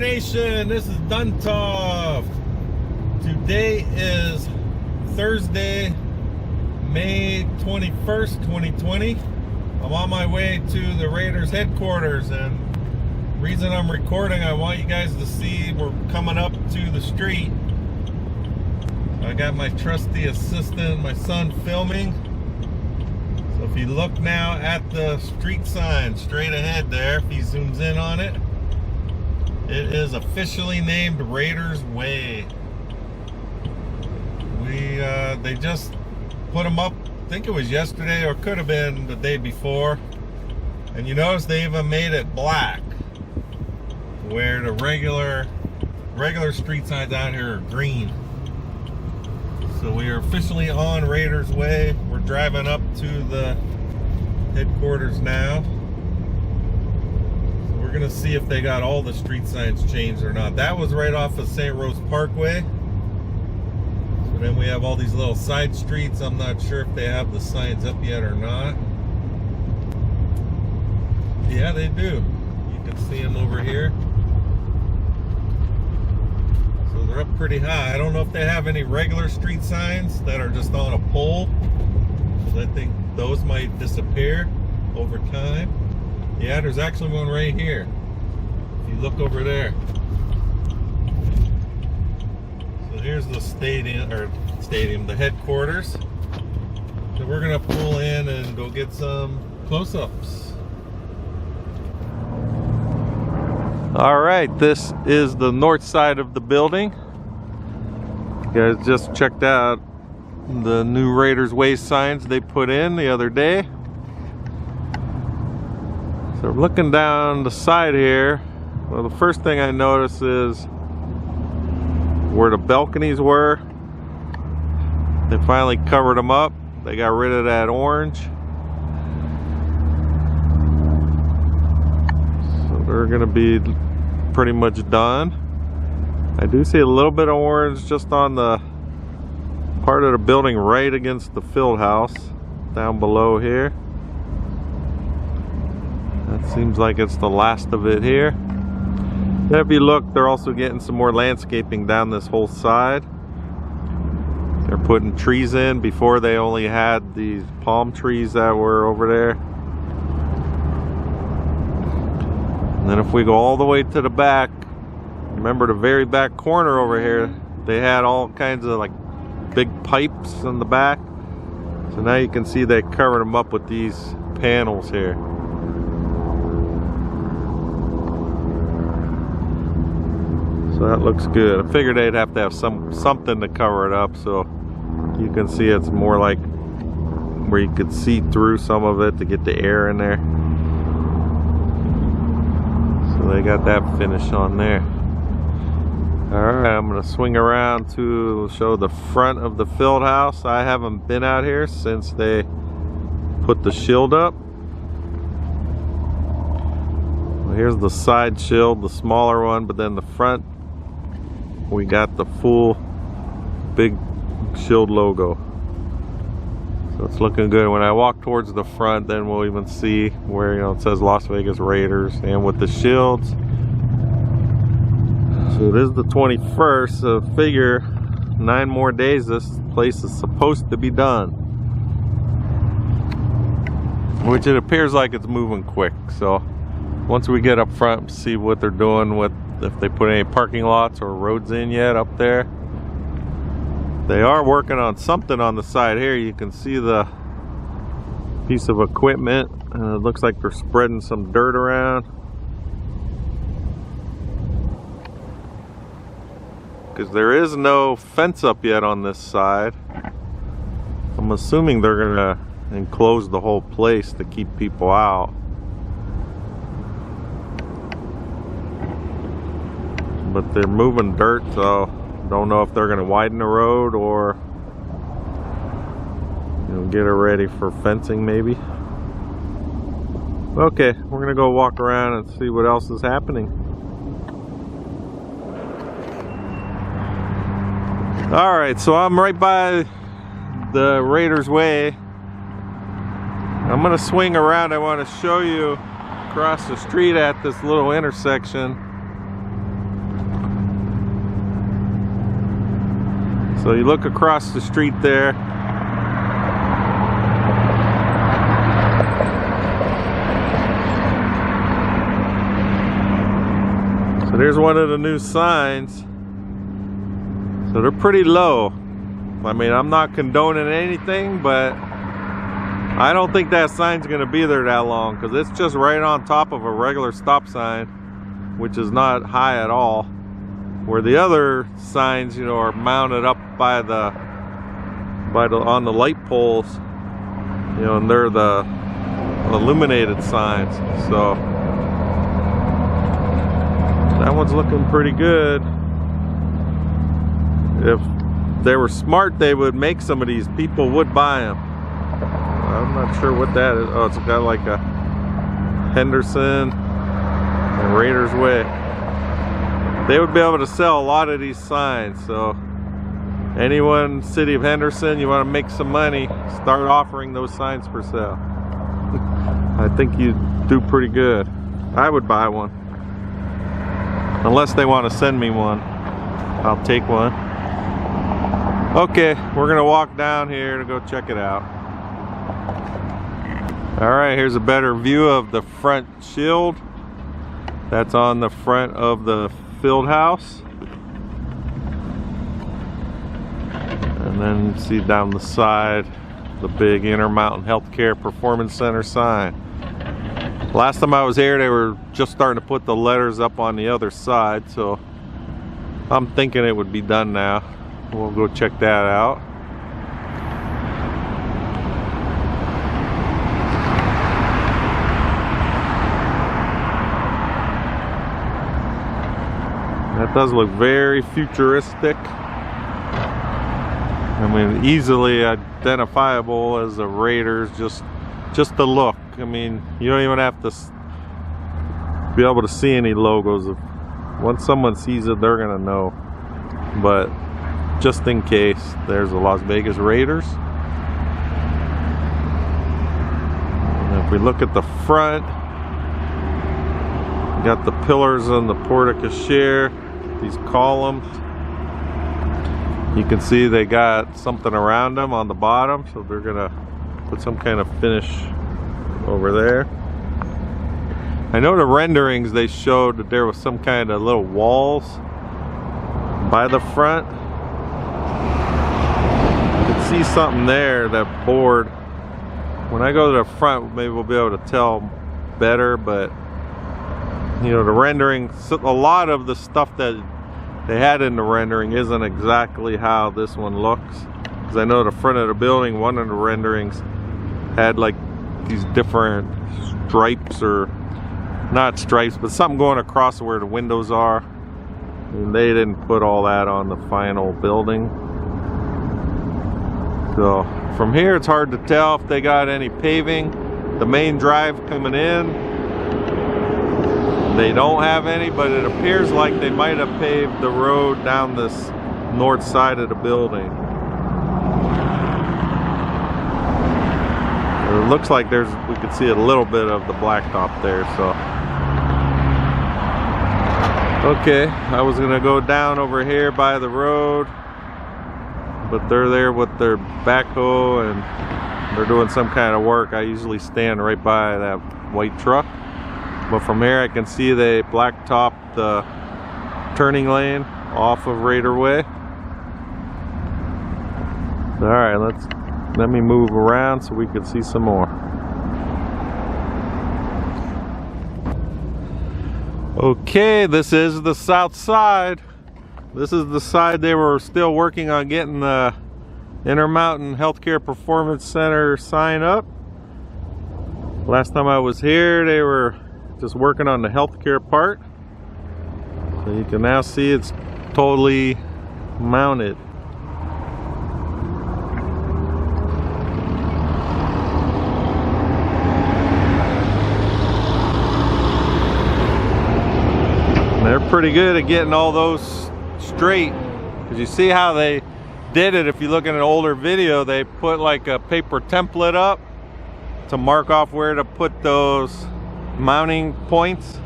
Nation, this is Duntov. Today is Thursday, May 21st, 2020. I'm on my way to the Raiders headquarters, and the reason I'm recording, I want you guys to see we're coming up to the street. I got my trusty assistant, my son, filming. So if you look now at the street sign straight ahead there, if he zooms in on it, it is officially named Raiders Way. They just put them up, I think it was yesterday or could have been the day before. And you notice they even made it black, where the regular street signs out here are green. So we are officially on Raiders Way. We're driving up to the headquarters now. So we're gonna see if they got all the street signs changed or not. That was right off of St. Rose Parkway. So then we have all these little side streets. I'm not sure if they have the signs up yet or not. Yeah, they do. You can see them over here. So they're up pretty high. I don't know if they have any regular street signs that are just on a pole, because I think those might disappear over time. Yeah, there's actually one right here. If you look over there. So here's the stadium, the headquarters. So we're gonna pull in and go get some close-ups. All right, this is the north side of the building. You guys just checked out the new Raiders Way signs they put in the other day. So looking down the side here, well, the first thing I notice is where the balconies were. They finally covered them up. They got rid of that orange. So they're gonna be pretty much done. I do see a little bit of orange just on the part of the building right against the field house down below here. That seems like it's the last of it here. Then if you look, they're also getting some more landscaping down this whole side. They're putting trees in. Before they only had these palm trees that were over there. And then if we go all the way to the back, remember the very back corner over here, they had all kinds of like big pipes in the back. So now you can see they covered them up with these panels here. So that looks good. I figured they'd have to have something to cover it up, so you can see it's more like where you could see through some of it to get the air in there. So they got that finish on there. Alright, I'm going to swing around to show the front of the field house. I haven't been out here since they put the shield up. Well, here's the side shield, the smaller one, but then the front, we got the full big shield logo. So it's looking good. When I walk towards the front, then we'll even see where, you know, it says Las Vegas Raiders, and with the shields. So it is the 21st, so figure 9 more days this place is supposed to be done. Which it appears like it's moving quick. So once we get up front, see what they're doing with, if they put any parking lots or roads in yet up there. They are working on something on the side here. You can see the piece of equipment. It looks like they're spreading some dirt around. Because there is no fence up yet on this side. I'm assuming they're gonna enclose the whole place to keep people out. But they're moving dirt, so don't know if they're gonna widen the road or, you know, get it ready for fencing maybe. Okay, we're gonna go walk around and see what else is happening. Alright, so I'm right by the Raiders Way. I'm gonna swing around. I want to show you across the street at this little intersection. So you look across the street there. So there's one of the new signs. So they're pretty low. I mean, I'm not condoning anything, but I don't think that sign's gonna be there that long, because it's just right on top of a regular stop sign, which is not high at all. Where the other signs, you know, are mounted up on the light poles, you know, and they're the illuminated signs. So that one's looking pretty good. If they were smart, they would make some of these. People would buy them. I'm not sure what that is. Oh, it's got like a Henderson and Raiders Way. They would be able to sell a lot of these signs. So anyone, city of Henderson, you want to make some money, start offering those signs for sale. I think you do pretty good. I would buy one. Unless they want to send me one, I'll take one. Okay, we're gonna walk down here to go check it out. All right, here's a better view of the front shield. That's on the front of the field house. And then you see down the side, the big Intermountain Healthcare Performance Center sign. Last time I was here, they were just starting to put the letters up on the other side, so I'm thinking it would be done now. We'll go check that out. That does look very futuristic. I mean, easily identifiable as the Raiders, just the look. I mean, you don't even have to be able to see any logos. Once someone sees it, they're gonna know. But just in case, there's the Las Vegas Raiders. And if we look at the front, you got the pillars on the porte-cochere, these columns. You can see they got something around them on the bottom, so they're gonna put some kind of finish over there. I know the renderings, they showed that there was some kind of little walls by the front. You can see something there, that board. When I go to the front, maybe we'll be able to tell better, but you know, the rendering, a lot of the stuff that they had in the rendering isn't exactly how this one looks. Because I know the front of the building, one of the renderings had like these different stripes, or not stripes, but something going across where the windows are. And they didn't put all that on the final building. So from here, it's hard to tell if they got any paving. The main drive coming in, they don't have any, but it appears like they might have paved the road down this north side of the building. It looks like we could see a little bit of the blacktop there, so. Okay, I was gonna go down over here by the road, but they're there with their backhoe and they're doing some kind of work. I usually stand right by that white truck. But from here I can see they blacktopped the turning lane off of Raider Way. Alright, let me move around so we can see some more. Okay, this is the south side. This is the side they were still working on getting the Intermountain Healthcare Performance Center sign up. Last time I was here, they were just working on the healthcare part. So you can now see it's totally mounted. They're pretty good at getting all those straight. Because you see how they did it. If you look at an older video, they put like a paper template up to mark off where to put those mounting points.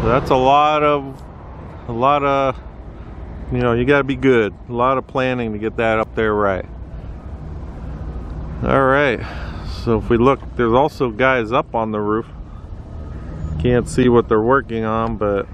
So that's a lot of you know, you gotta be good. A lot of planning to get that up there right. All right, so if we look, there's also guys up on the roof. Can't see what they're working on, but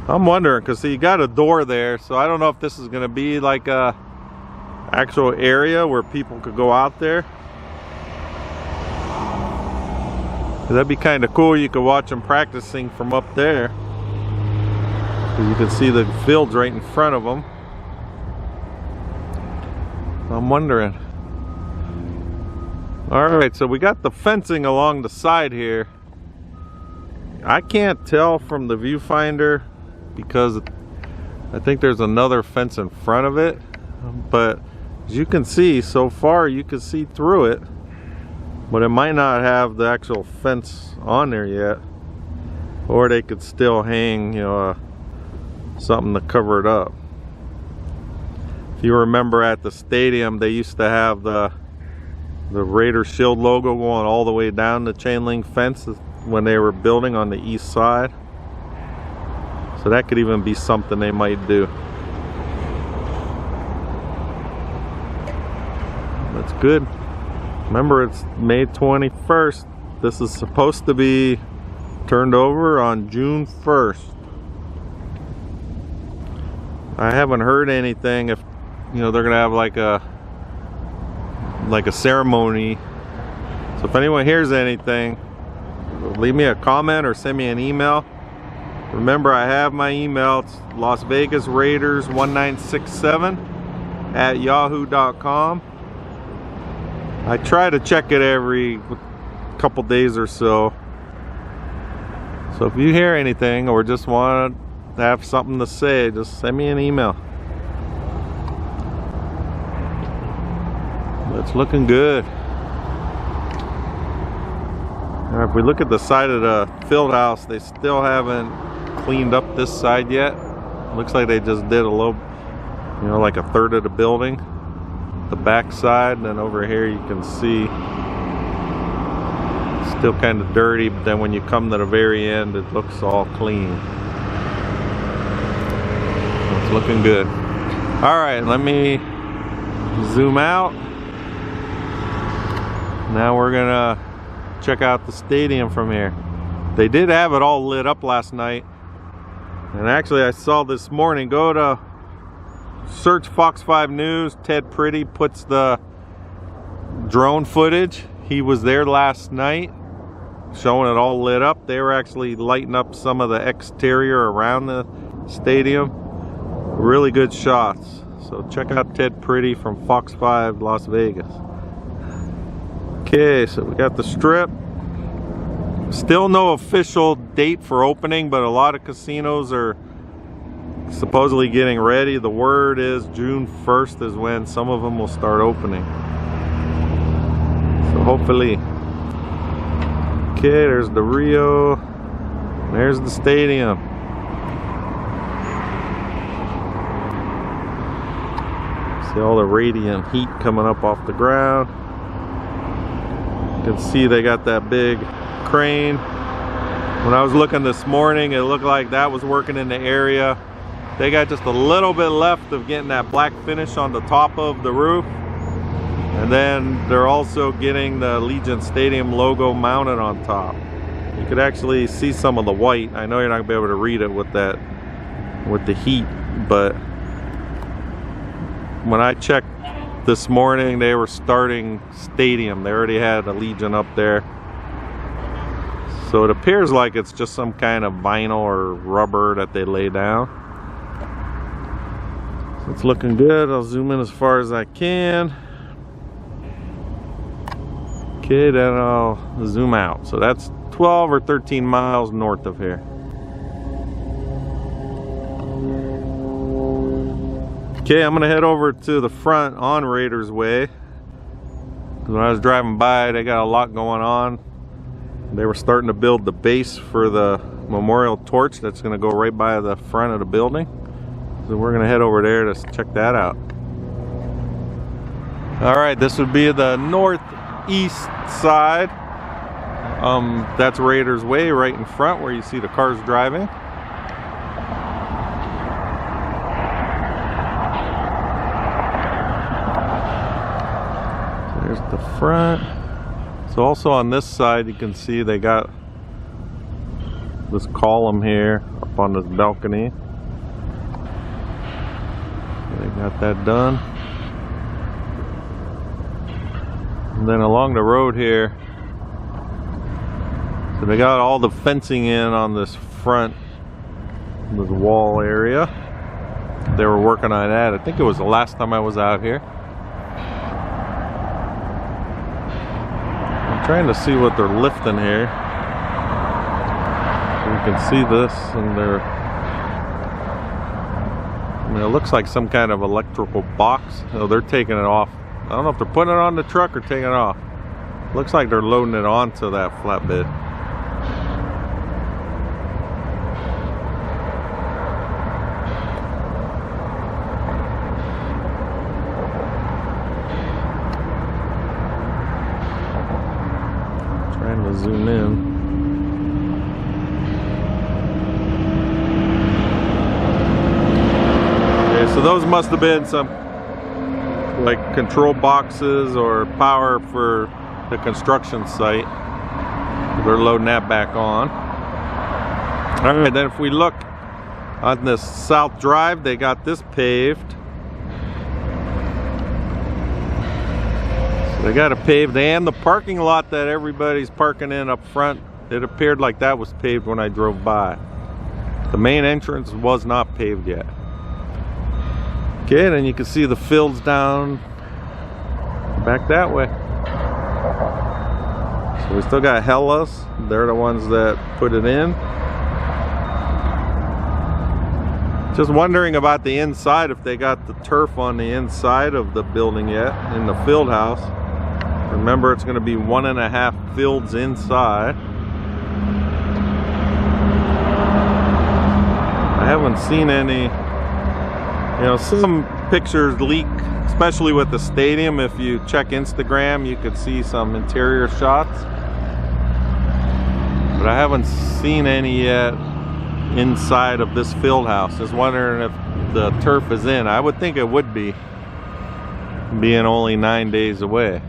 I'm wondering, because see, you got a door there, so I don't know if this is gonna be like a actual area where people could go out there. That'd be kind of cool. You could watch them practicing from up there. You can see the fields right in front of them. I'm wondering. Alright, so we got the fencing along the side here. I can't tell from the viewfinder because I think there's another fence in front of it. But as you can see, so far you can see through it. But it might not have the actual fence on there yet. Or they could still hang, you know, something to cover it up. If you remember at the stadium, they used to have the Raider Shield logo going all the way down the chain link fence when they were building on the east side. So that could even be something they might do. That's good. Remember, it's May 21st. This is supposed to be turned over on June 1st. I haven't heard anything if, you know, they're gonna have like a ceremony. So if anyone hears anything, leave me a comment or send me an email. Remember, I have my email. It's Las Vegas Raiders 1967@yahoo.com. I try to check it every couple days or so. So if you hear anything or just want to have something to say, just send me an email. It's looking good. Now, if we look at the side of the field house, they still haven't cleaned up this side yet. Looks like they just did a little, you know, like a third of the building, the back side, and then over here you can see it's still kind of dirty, but then when you come to the very end, it looks all clean. It's looking good. All right, let me zoom out. Now we're gonna check out the stadium from here. They did have it all lit up last night, and actually I saw this morning, go to search Fox 5 News, Ted Pretty puts the drone footage. He was there last night showing it all lit up. They were actually lighting up some of the exterior around the stadium. Really good shots. So check out Ted Pretty from Fox 5 Las Vegas. Okay, so we got the strip. Still no official date for opening, but a lot of casinos are supposedly getting ready. The word is June 1st is when some of them will start opening. So hopefully. Okay, there's the Rio. There's the stadium. See all the radiant heat coming up off the ground. You can see they got that big crane. When I was looking this morning, it looked like that was working in the area. They got just a little bit left of getting that black finish on the top of the roof. And then they're also getting the Allegiant Stadium logo mounted on top. You could actually see some of the white. I know you're not gonna be able to read it with that, with the heat, but when I checked this morning, they were starting stadium. They already had Allegiant up there. So it appears like it's just some kind of vinyl or rubber that they lay down. So it's looking good. I'll zoom in as far as I can. Okay, then I'll zoom out. So that's 12 or 13 miles north of here. Okay, I'm gonna head over to the front on Raiders Way. When I was driving by, they got a lot going on. They were starting to build the base for the memorial torch that's gonna go right by the front of the building. So we're gonna head over there to check that out. All right, this would be the northeast side. That's Raiders Way right in front where you see the cars driving. the front. So also on this side you can see they got this column here up on this balcony. They got that done. And then along the road here, so they got all the fencing in on this front, this wall area. They were working on that. I think it was the last time I was out here. I'm trying to see what they're lifting here. You can see this, and I mean, it looks like some kind of electrical box. Oh, they're taking it off. I don't know if they're putting it on the truck or taking it off. Looks like they're loading it onto that flatbed. Trying to zoom in. So those must have been some like control boxes or power for the construction site. They're loading that back on. All right, then if we look on this south drive, they got this paved. So they got it paved, and the parking lot that everybody's parking in up front, it appeared like that was paved when I drove by. The main entrance was not paved yet. Okay, and then you can see the fields down back that way. So we still got Hellas. They're the ones that put it in. Just wondering about the inside, if they got the turf on the inside of the building yet, in the field house. Remember, it's going to be 1.5 fields inside. I haven't seen any. You know, some pictures leak, especially with the stadium. If you check Instagram, you could see some interior shots. But I haven't seen any yet inside of this field house. Just wondering if the turf is in. I would think it would be, being only 9 days away.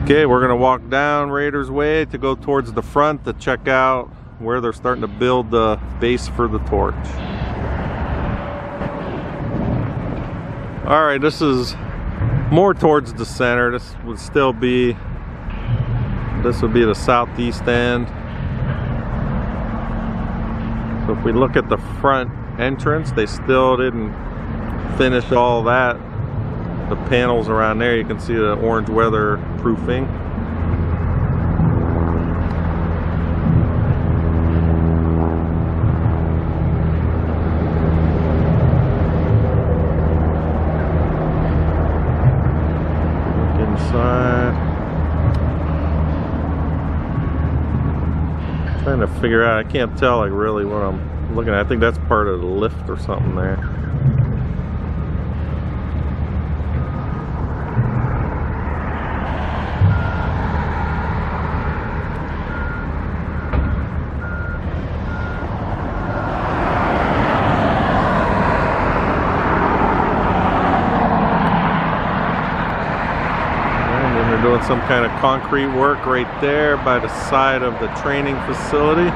Okay, we're gonna walk down Raiders Way to go towards the front to check out where they're starting to build the base for the torch. All right, this is more towards the center. This would be the southeast end. So if we look at the front entrance, they still didn't finish all that. The panels around there, you can see the orange weather proofing. Trying to figure out, I can't tell like really what I'm looking at. I think that's part of the lift or something there. Doing some kind of concrete work right there by the side of the training facility.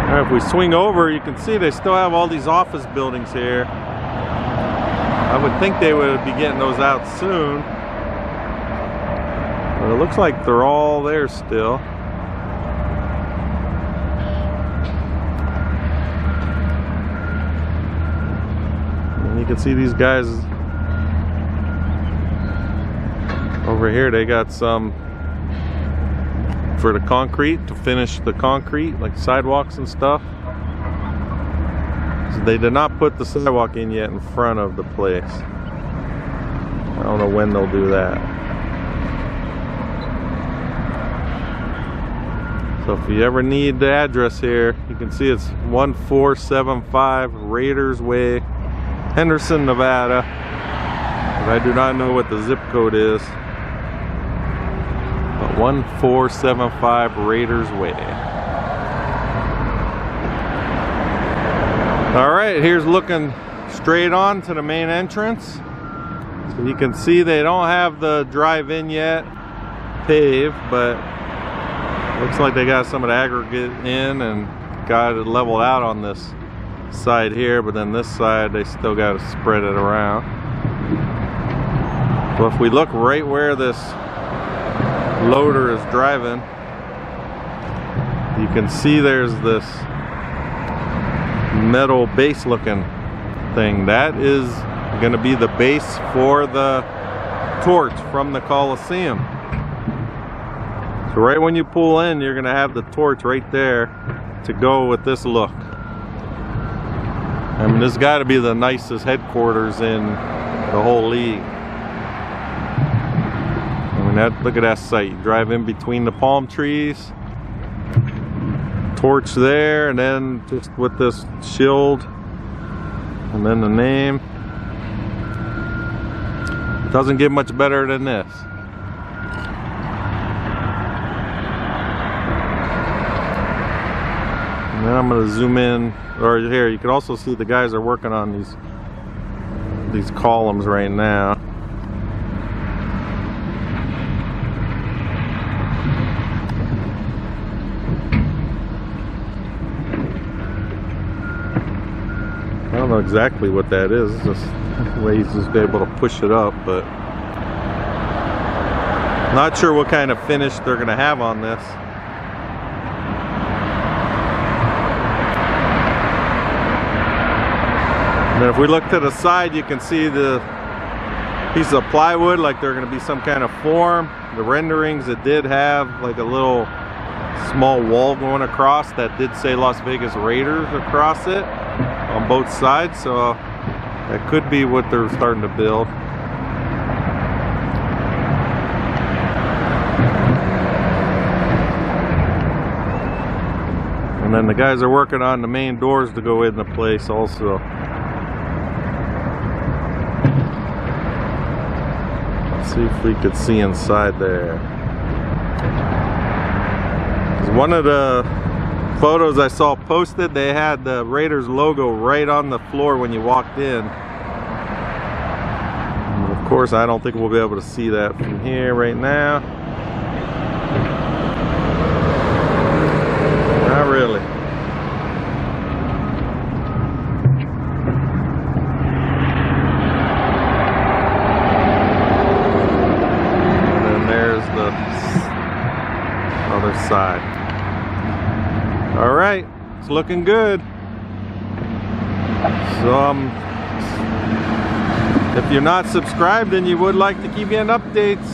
All right, if we swing over, you can see they still have all these office buildings here. I would think they would be getting those out soon. But it looks like they're all there still. And you can see these guys over here, they got some for the concrete, to finish the concrete, like sidewalks and stuff. So they did not put the sidewalk in yet in front of the place. I don't know when they'll do that. So if you ever need the address here, you can see it's 1475 Raiders Way, Henderson, Nevada. I do not know what the zip code is. But 1475 Raiders Way. Alright, here's looking straight on to the main entrance. So you can see they don't have the drive-in yet paved, but looks like they got some of the aggregate in and got it leveled out on this side here, but then this side they still got to spread it around. So if we look right where this loader is driving, you can see there's this metal base looking thing. That is going to be the base for the torch from the Coliseum. So right when you pull in, you're going to have the torch right there to go with this look. I mean, this has got to be the nicest headquarters in the whole league. I mean, look at that site. You drive in between the palm trees, torch there, and then just with this shield, and then the name. It doesn't get much better than this. And then I'm going to zoom in, or here you can also see the guys are working on these columns right now. I don't know exactly what that is. It's just the way he's just able to push it up, but not sure what kind of finish they're going to have on this. And if we look to the side, you can see the piece of plywood, like they're going to be some kind of form. The renderings, it did have like a little small wall going across that did say Las Vegas Raiders across it on both sides, so that could be what they're starting to build. And then the guys are working on the main doors to go into place also. Let's see if we could see inside there. One of the photos I saw posted, they had the Raiders logo right on the floor when you walked in. And of course, I don't think we'll be able to see that from here right now. Not really. And then there's the other side. All right, it's looking good. So if you're not subscribed and you would like to keep getting updates,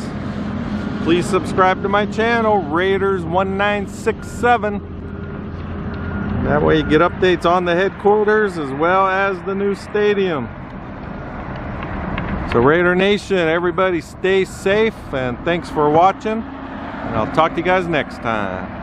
please subscribe to my channel, Raiders 1967. That way you get updates on the headquarters as well as the new stadium. So Raider Nation, everybody stay safe and thanks for watching. And I'll talk to you guys next time.